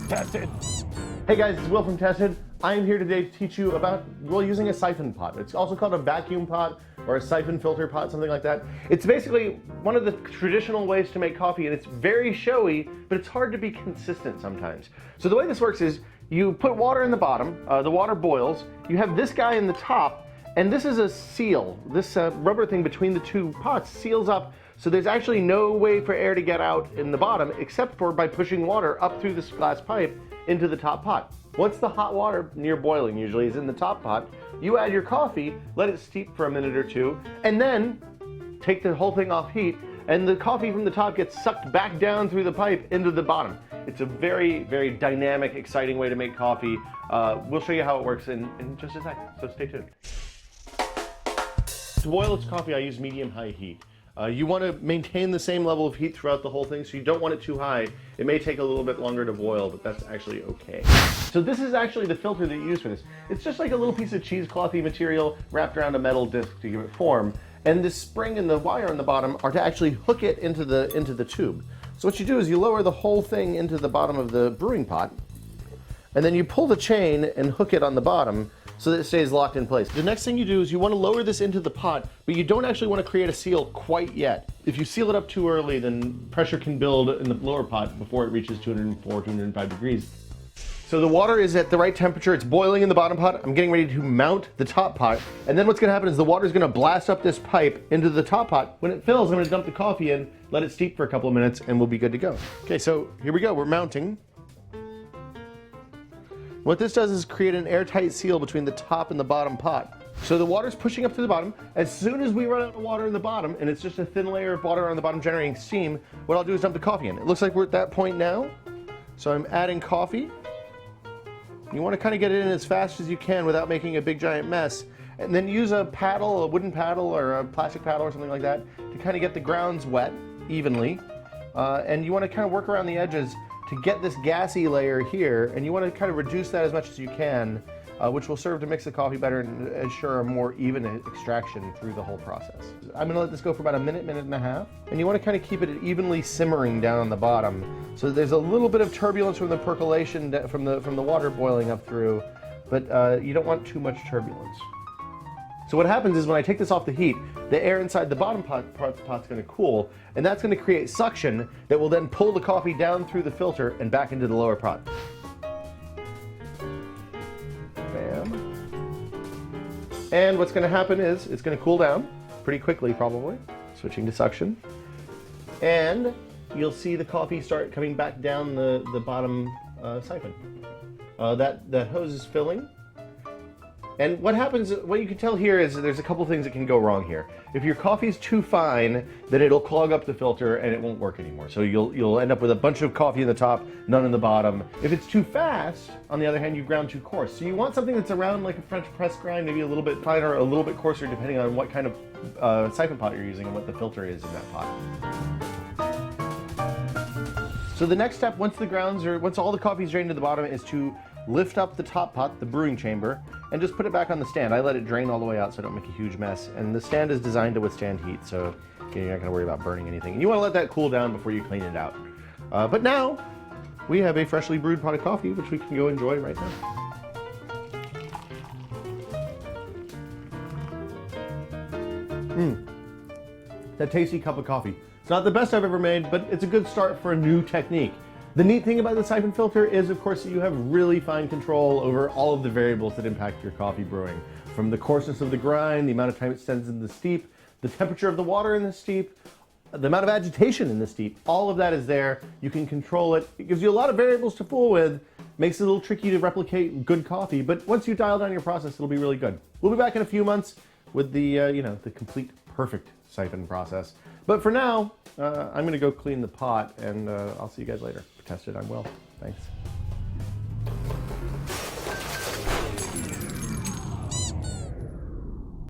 Tested. Hey guys, it's Will from Tested. I am here today to teach you about, well, using a siphon pot. It's also called a vacuum pot or a siphon filter pot, something like that. It's basically one of the traditional ways to make coffee, and it's very showy, but it's hard to be consistent sometimes. So the way this works is you put water in the bottom, the water boils, you have this guy in the top, and this is a seal. This rubber thing between the two pots seals up, so there's actually no way for air to get out in the bottom except for by pushing water up through this glass pipe into the top pot. Once the hot water, near boiling usually, is in the top pot, you add your coffee, let it steep for a minute or two, and then take the whole thing off heat, and the coffee from the top gets sucked back down through the pipe into the bottom. It's a very, very dynamic, exciting way to make coffee. We'll show you how it works in just a second, so stay tuned. To boil its coffee, I use medium-high heat. You want to maintain the same level of heat throughout the whole thing, so you don't want it too high. It may take a little bit longer to boil, but that's actually okay. So this is actually the filter that you use for this. It's just like a little piece of cheeseclothy material wrapped around a metal disc to give it form. And this spring and the wire on the bottom are to actually hook it into the tube. So what you do is you lower the whole thing into the bottom of the brewing pot, and then you pull the chain and hook it on the bottom so that it stays locked in place. The next thing you do is you want to lower this into the pot, but you don't actually want to create a seal quite yet. If you seal it up too early, then pressure can build in the lower pot before it reaches 204, 205 degrees. So the water is at the right temperature, it's boiling in the bottom pot. I'm getting ready to mount the top pot, and then what's gonna happen is the water is gonna blast up this pipe into the top pot. When it fills, I'm gonna dump the coffee in, let it steep for a couple of minutes, and we'll be good to go. Okay, so here we go, we're mounting. What this does is create an airtight seal between the top and the bottom pot. So the water's pushing up to the bottom. As soon as we run out of water in the bottom, and it's just a thin layer of water on the bottom generating steam, what I'll do is dump the coffee in. It looks like we're at that point now. So I'm adding coffee. You want to kind of get it in as fast as you can without making a big giant mess. And then use a paddle, a wooden paddle or a plastic paddle or something like that to kind of get the grounds wet evenly. And you want to kind of work around the edges to get this gassy layer here, and you want to kind of reduce that as much as you can, which will serve to mix the coffee better and ensure a more even extraction through the whole process. I'm going to let this go for about a minute, minute and a half, and you want to kind of keep it evenly simmering down on the bottom. So there's a little bit of turbulence from the percolation from the water boiling up through, but you don't want too much turbulence. So what happens is when I take this off the heat, the air inside the bottom pot's going to cool, and that's going to create suction that will then pull the coffee down through the filter and back into the lower pot. Bam. And what's going to happen is it's going to cool down pretty quickly, probably. Switching to suction. And you'll see the coffee start coming back down the bottom siphon. That hose is filling. And what happens, what you can tell here is there's a couple things that can go wrong here. If your coffee's too fine, then it'll clog up the filter and it won't work anymore. So you'll end up with a bunch of coffee in the top, none in the bottom. If it's too fast, on the other hand, you ground too coarse. So you want something that's around like a French press grind, maybe a little bit finer, a little bit coarser, depending on what kind of siphon pot you're using and what the filter is in that pot. So the next step, once all the coffee's drained to the bottom, is to lift up the top pot, the brewing chamber, and just put it back on the stand. I let it drain all the way out so I don't make a huge mess. And the stand is designed to withstand heat, so you're not gonna worry about burning anything. And you wanna let that cool down before you clean it out. But now, we have a freshly brewed pot of coffee, which we can go enjoy right now. That tasty cup of coffee. It's not the best I've ever made, but it's a good start for a new technique. The neat thing about the siphon filter is, of course, that you have really fine control over all of the variables that impact your coffee brewing. From the coarseness of the grind, the amount of time it spends in the steep, the temperature of the water in the steep, the amount of agitation in the steep, all of that is there. You can control it. It gives you a lot of variables to fool with, makes it a little tricky to replicate good coffee, but once you dial down your process, it'll be really good. We'll be back in a few months with the, the complete perfect siphon process. But for now, I'm gonna go clean the pot, and I'll see you guys later. For Tested, I'm Will. Thanks.